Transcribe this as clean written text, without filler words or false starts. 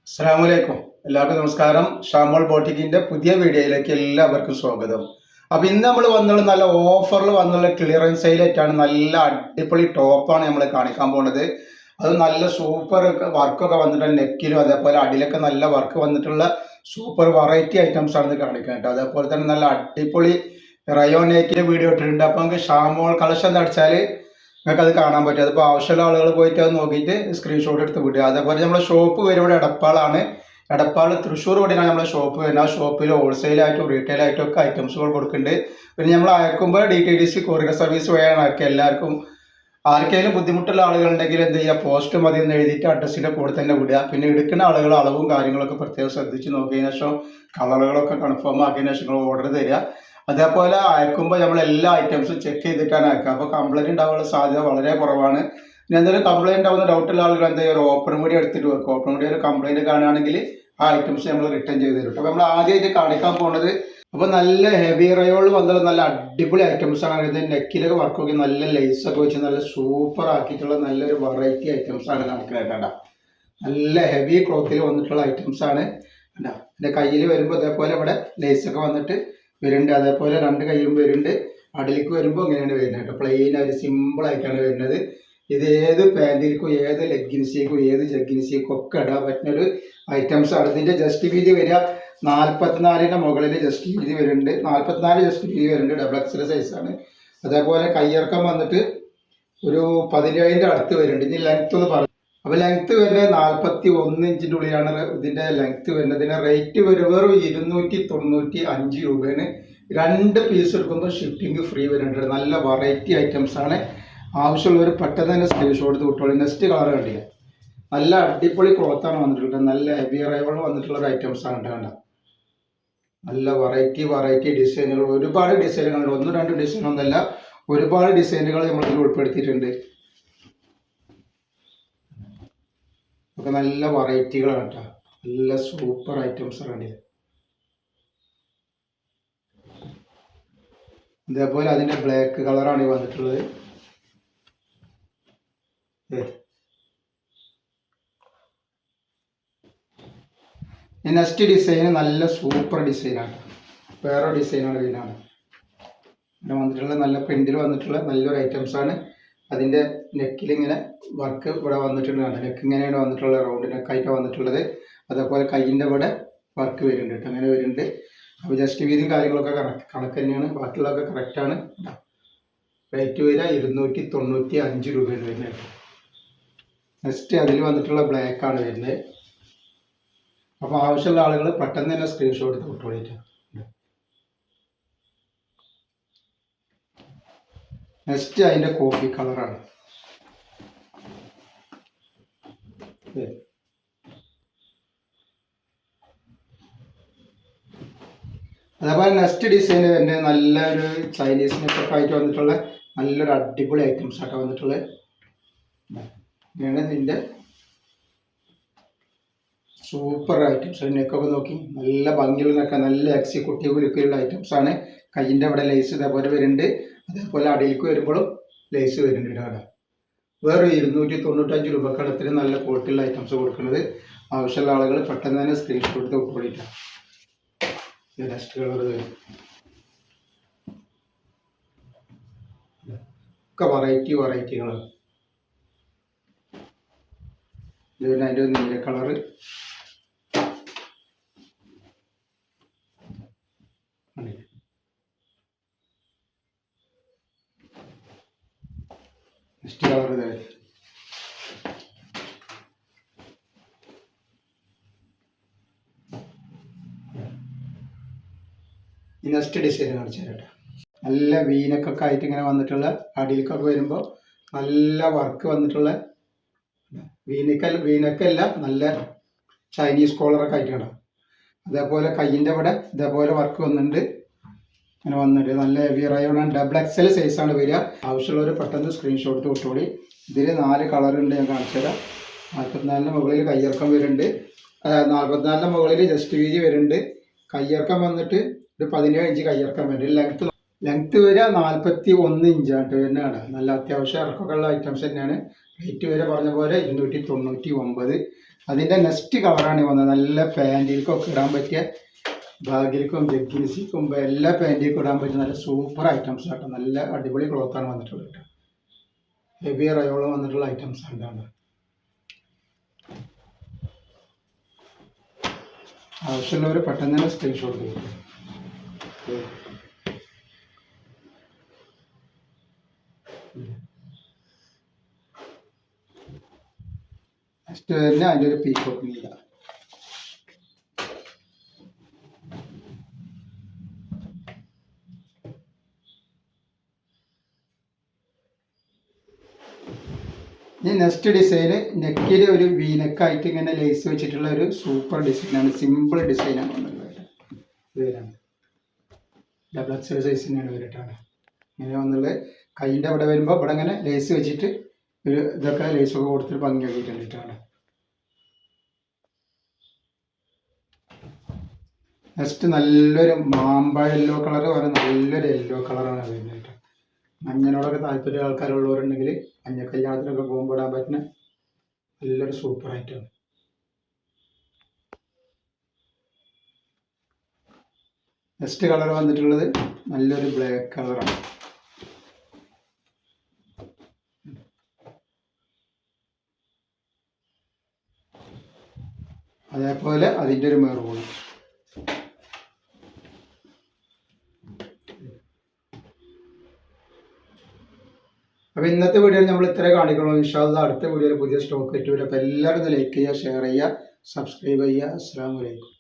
അസ്സലാമലൈക്കും. എല്ലാവർക്കും നമസ്കാരം. ഷാമോൾ ബോട്ടിക്കിന്റെ പുതിയ വീഡിയോയിലേക്ക് എല്ലാവർക്കും സ്വാഗതം. അപ്പൊ ഇന്ന് നമ്മൾ വന്നുള്ള നല്ല ഓഫറിൽ വന്നുള്ള ക്ലിയറൻസ് സെയിലായിട്ടാണ്. നല്ല അടിപൊളി ടോപ്പാണ് നമ്മൾ കാണിക്കാൻ പോകുന്നത്. അത് നല്ല സൂപ്പർ വർക്കൊക്കെ വന്നിട്ടുള്ള നെക്കിലും അതേപോലെ അടിയിലൊക്കെ നല്ല വർക്ക് വന്നിട്ടുള്ള സൂപ്പർ വെറൈറ്റി ഐറ്റംസ് ആണ് കാണിക്കാൻ കേട്ടോ. അതേപോലെ തന്നെ നല്ല അടിപൊളി റയോൺ നെറ്റിന്റെ വീഡിയോ ഇട്ടിട്ടുണ്ട്. അപ്പൊ നമുക്ക് ഷാമോൾ കളക്ഷൻ എന്ന് അടിച്ചാൽ നിങ്ങൾക്ക് അത് കാണാൻ പറ്റും. അതിപ്പോൾ ആവശ്യമുള്ള ആളുകൾ പോയിട്ട് അത് നോക്കിയിട്ട് സ്ക്രീൻഷോട്ട് എടുത്ത് വിടുക. അതേപോലെ നമ്മുടെ ഷോപ്പ് വരും ഇവിടെ എടപ്പാളാണ്. എടപ്പാൾ തൃശ്ശൂർ കൂടിയാണ് നമ്മുടെ ഷോപ്പ് വരുന്നത്. ആ ഷോപ്പിൽ ഹോൾസെയിലായിട്ടും റീറ്റെയിലായിട്ടും ഒക്കെ ഐറ്റംസുകൾ കൊടുക്കുന്നുണ്ട്. പിന്നെ നമ്മൾ അയക്കുമ്പോൾ DTDC കൊറിയർ സർവീസ് വഴിയാണ് അയക്കുക. എല്ലാവർക്കും ആർക്കെങ്കിലും ബുദ്ധിമുട്ടുള്ള ആളുകളുണ്ടെങ്കിൽ എന്ത് ചെയ്യുക, പോസ്റ്റ് മതി എന്ന് എഴുതിയിട്ട് അഡ്രസ്സിൻ്റെ കൂടെ തന്നെ വിടുക. പിന്നെ എടുക്കുന്ന ആളുകൾ അളവും കാര്യങ്ങളൊക്കെ പ്രത്യേകം ശ്രദ്ധിച്ച് നോക്കിയതിനു ശേഷം കളറുകളൊക്കെ കൺഫേം ആക്കിയതിനു ശേഷം ഓർഡർ തരിക. അതേപോലെ അയക്കുമ്പോൾ നമ്മൾ എല്ലാ ഐറ്റംസും ചെക്ക് ചെയ്തിട്ടാണ് അയക്കുക. അപ്പോൾ കംപ്ലൈൻറ്റ് ഉണ്ടാവാനുള്ള സാധ്യത വളരെ കുറവാണ്. ഇനി എന്തെങ്കിലും കംപ്ലൈൻറ്റ് ആവുന്ന ഡൗട്ടുള്ള ആളുകൾ എന്താ ചെയ്യുക, ഒരു ഓപ്പൺ മീഡിയ എടുത്തിട്ട് വെക്കും. ഓപ്പൺ മീഡിയ ഒരു കംപ്ലൈൻറ്റ് കാണുകയാണെങ്കിൽ ആ ഐറ്റംസ് നമ്മൾ റിട്ടേൺ ചെയ്ത് തരും. അപ്പോൾ നമ്മൾ ആദ്യമായിട്ട് കാണിക്കാൻ പോകുന്നത് അപ്പോൾ നല്ല ഹെവി റയോൾ വന്നുള്ള നല്ല അടിപൊളി ഐറ്റംസ് ആണ്. ഇത് നെക്കിലൊക്കെ വർക്ക് നോക്കി നല്ല ലേസൊക്കെ വെച്ച് നല്ല സൂപ്പർ ആക്കിയിട്ടുള്ള നല്ലൊരു വെറൈറ്റി ഐറ്റംസ് ആണ് കാണിക്കുന്നത്. കണ്ട നല്ല ഹെവി ക്ലോത്തിൽ വന്നിട്ടുള്ള ഐറ്റംസ് ആണ്. കണ്ട എൻ്റെ കയ്യിൽ വരുമ്പോൾ അതേപോലെ ഇവിടെ ലേസൊക്കെ വന്നിട്ട് വരുന്നുണ്ട്. അതേപോലെ രണ്ട് കൈയും വരുന്നുണ്ട്. അടിയിലേക്ക് വരുമ്പോൾ ഇങ്ങനെയാണ് വരുന്നത് കേട്ടോ. പ്ലെയിൻ ആയിട്ട് സിമ്പിൾ ആയിട്ടാണ് വരുന്നത്. ഇത് ഏത് പാൻറ്റിലേക്കും ഏത് ലെഗിൻസിലേക്കും ഏത് ജഗ്ഗിൻസിലേക്കും ഒക്കെ ഇടാൻ പറ്റുന്നൊരു ഐറ്റംസ് ആണ്. ഇതിൻ്റെ ജസ്റ്റ് വീതി വരിക 44ൻ്റെ മുകളിൽ ജസ്റ്റ് വീതി വരുന്നുണ്ട്. 44 ജസ്റ്റ് വീതി വരുന്നുണ്ട്. ഡബിൾ എക്സൽ സൈസാണ്. അതേപോലെ കയ്യിറക്കം വന്നിട്ട് ഒരു 17ൻ്റെ അടുത്ത് വരുന്നുണ്ട്. ഇനി ലെങ്ത് ഒന്ന് പറഞ്ഞു. അപ്പോൾ ലെങ്ത് വരുന്നത് 41 ഇഞ്ചിൻ്റെ ഉള്ളിലാണ് ഇതിൻ്റെ ലെങ്ത് വരുന്നത്. ഇതിൻ്റെ റേറ്റ് വരും വെറും 295 രൂപയാണ്. 2 പീസ് എടുക്കുമ്പോൾ ഷിപ്പിംഗ് ഫ്രീ വരുന്നുണ്ട്. നല്ല വെറൈറ്റി ഐറ്റംസ് ആണ്. ആവശ്യമുള്ളവർ പെട്ടെന്ന് തന്നെ സ്ക്രീൻഷോട്ട് എടുത്ത് വിട്ടോളൂ. നെക്സ്റ്റ് കളർ കണ്ടില്ല, നല്ല അടിപൊളി ക്ലോത്താണ് വന്നിട്ടുള്ളത്. നല്ല ഹെവി റൈവൾ വന്നിട്ടുള്ള ഒരു ഐറ്റംസ് ആണ് കണ്ട. നല്ല വെറൈറ്റി ഡിസൈനുകൾ, ഒരുപാട് ഡിസൈനുകളുണ്ട്. 1-2 ഡിസൈനൊന്നല്ല, ഒരുപാട് ഡിസൈനുകൾ നമ്മളിതിൽ ഉൾപ്പെടുത്തിയിട്ടുണ്ട്. ഒക്കെ നല്ല വെറൈറ്റികളാണ് കേട്ടോ. നല്ല സൂപ്പർ ഐറ്റംസ് ആണ്. അതേപോലെ അതിൻ്റെ ബ്ലാക്ക് കളറാണ് ഈ വന്നിട്ടുള്ളത്. നെക്സ്റ്റ് ഡിസൈൻ നല്ല സൂപ്പർ ഡിസൈനാണ്. വേറെ ഡിസൈനാണ് ഇതിനാണ് പിന്നെ വന്നിട്ടുള്ളത്. നല്ല പ്രിന്റിൽ വന്നിട്ടുള്ള നല്ലൊരു ഐറ്റംസ് ആണ്. അതിൻ്റെ നെക്കിൽ ഇങ്ങനെ വർക്ക് ഇവിടെ വന്നിട്ടുണ്ട്. നെക്ക് ഇങ്ങനെയാണ് വന്നിട്ടുള്ളത്, റൗണ്ട് നെക്കായിട്ട് വന്നിട്ടുള്ളത്. അതേപോലെ കൈയിൻ്റെ ഇവിടെ വർക്ക് വരുന്നുണ്ട് കേട്ടോ. അങ്ങനെ വരുന്നുണ്ട്. അപ്പോൾ ജസ്റ്റ് വീതിയും കാര്യങ്ങളൊക്കെ കണക്ക് തന്നെയാണ്. ബാക്കിയുള്ളതൊക്കെ കറക്റ്റാണ്. റേറ്റ് വരിക 295 രൂപയാണ് വരുന്നത്. നെക്സ്റ്റ് അതിൽ വന്നിട്ടുള്ള ബ്ലാക്കാണ് വരുന്നത്. അപ്പോൾ ആവശ്യമുള്ള ആളുകൾ പെട്ടെന്ന് തന്നെ സ്ക്രീൻഷോട്ട് എടുത്ത് വിട്ടോളിട്ട്. നെക്സ്റ്റ് അതിൻ്റെ കോഫി കളറാണ്. അതേപോലെ നെക്സ്റ്റ് ഡിസൈൻ തന്നെ നല്ലൊരു ചൈനീസ് നെക്കൊക്കെ ആയിട്ട് വന്നിട്ടുള്ള നല്ലൊരു അടിപൊളി ഐറ്റംസ് ആയിട്ട് വന്നിട്ടുള്ളത്. ഇങ്ങനെയാണ് ഇതിൻ്റെ സൂപ്പർ ഐറ്റംസ്. നെക്കൊക്കെ നോക്കി നല്ല ഭംഗിയുള്ള നെക്ക, നല്ല എക്സിക്യൂട്ടീവ് ലുക്കിലുള്ള ഐറ്റംസ് ആണ്. കയ്യിൻ്റെ അവിടെ ലേസ് ഇതേപോലെ വരുന്നുണ്ട്. അതേപോലെ അടിയിലേക്ക് വരുമ്പോഴും ലേസ് വരുന്നുണ്ട് അവിടെ. വേറെ 295 രൂപക്കാണ് ഇത്രയും നല്ല ക്വാളിറ്റിയുള്ള ഐറ്റംസ് കൊടുക്കുന്നത്. ആവശ്യമുള്ള ആളുകൾ പെട്ടെന്ന് തന്നെ സ്ക്രീൻഷോട്ട് എടുത്ത് ഉൾക്കൊള്ളിക്കാം. നെക്സ്റ്റ് കളർ ഒക്കെ വെറൈറ്റികളാണ്. ഇത് പിന്നെ അതിൻ്റെ നീല കളറ്, നെക്സ്റ്റ് കളർ ഈ നെക്സ്റ്റ് ഡിസൈൻ കാണിച്ചു തരാം. നല്ല വീനക്കൊക്കെ ആയിട്ട് ഇങ്ങനെ വന്നിട്ടുള്ള, അടിയിലേക്കൊക്കെ വരുമ്പോൾ നല്ല വർക്ക് വന്നിട്ടുള്ള വീനക്കല്ല, നല്ല ചൈനീസ് കോളറൊക്കെ ആയിട്ടാണ്. അതേപോലെ കയ്യിൻ്റെ ഇവിടെ ഇതേപോലെ വർക്ക് വന്നിട്ടുണ്ട്. അങ്ങനെ വന്നിട്ട് നല്ല ഹെവി റയോൺ ഡബിൾ എക്സൽ സൈസാണ് വരിക. ആവശ്യമുള്ളവർ പെട്ടെന്ന് സ്ക്രീൻഷോട്ട് വിട്ടോളി. ഇതിൽ 4 കളറുണ്ട്, ഞാൻ കാണിച്ചു തരാം. 44ൻ്റെ മുകളിൽ കയ്യിറക്കം വരുന്നുണ്ട്. 44ൻ്റെ മുകളിൽ ജസ്റ്റ് വീതി വരുന്നുണ്ട്. കയ്യിറക്കം വന്നിട്ട് ഒരു 17 ഇഞ്ച് കയ്യിറക്കം വരുന്നുണ്ട്. ലെങ്ത്ത് വരിക 41 ഇഞ്ചാണ് വരുന്നതാണ്. നല്ല അത്യാവശ്യം ഇറക്കമൊക്കെ ഉള്ള ഐറ്റംസ് തന്നെയാണ്. റേറ്റ് വരെ പറഞ്ഞ പോലെ 299. അതിൻ്റെ നെക്സ്റ്റ് കളറാണ് വന്നത്. നല്ല പാൻറ്റിലേക്കൊക്കെ ഇടാൻ പറ്റിയ ബാഗിലേക്കും ജഗ്ഗിൻസിക്കും എല്ലാ പാൻറ്റിലേക്കും ഇടാൻ പറ്റിയ നല്ല സൂപ്പർ ഐറ്റംസ് ആട്ടോ. നല്ല അടിപൊളി ക്ലോത്താണ് വന്നിട്ടുള്ളത് കേട്ടോ. ഹെവി റയോളം വന്നിട്ടുള്ള ഐറ്റംസ് ആണ്. ആവശ്യമുള്ളവർ പെട്ടെന്ന് തന്നെ സ്ക്രീൻഷോട്ട് ചെയ്യും. നെക്സ്റ്റ് തന്നെ അതിൻ്റെ ഒരു പീക്കോക്ക് നീല. ഇനി നെക്സ്റ്റ് ഡിസൈന് നെക്കിൽ ഒരു വീനക്കായിട്ട് ഇങ്ങനെ ലേസ് വെച്ചിട്ടുള്ള ഒരു സൂപ്പർ ഡിസൈനാണ്. സിമ്പിൾ ഡിസൈനാണ് വന്നിട്ടുള്ളത്. ഇതിലാണ് ഡബിൾ എക്സൽ സൈസിനാണ് വരട്ടാണ് ഇങ്ങനെ വന്നുള്ളത്. കൈൻ്റെ അവിടെ വരുമ്പോൾ ഇവിടെ ഇങ്ങനെ ലേസ് വെച്ചിട്ട് ഒരു ഇതൊക്കെ ലേസൊക്കെ കൊടുത്തിട്ട് ഭംഗിയാക്കിയിട്ടാണ്. നെക്സ്റ്റ് നല്ലൊരു മാമ്പഴ യെല്ലോ കളർ പോലെ നല്ലൊരു യെല്ലോ കളറാണ് വരുന്നത്. മഞ്ഞനോടൊക്കെ താല്പര്യം ആൾക്കാരുള്ളവരുണ്ടെങ്കിൽ മഞ്ഞ കല്യാണത്തിനൊക്കെ പോകുമ്പോൾ ഇടാൻ പറ്റുന്ന നല്ലൊരു സൂപ്പർ ഐറ്റമാണ്. നെക്സ്റ്റ് കളർ വന്നിട്ടുള്ളത് നല്ലൊരു ബ്ലാക്ക് കളറാണ്. അതേപോലെ അതിൻ്റെ ഒരു മെറൂൺ. അപ്പോൾ ഇന്നത്തെ വീഡിയോയിൽ നമ്മൾ ഇത്രേ കാണിക്കണോ. ഇൻഷാ അല്ലാഹ് അടുത്ത വീഡിയോയിൽ പുതിയ സ്റ്റോക്ക് ആയിട്ട് വരും. അപ്പോൾ എല്ലാവരും ലൈക്ക് ചെയ്യുക, ഷെയർ ചെയ്യുക, സബ്സ്ക്രൈബ് ചെയ്യുക. അസ്സലാമു അലൈക്കും.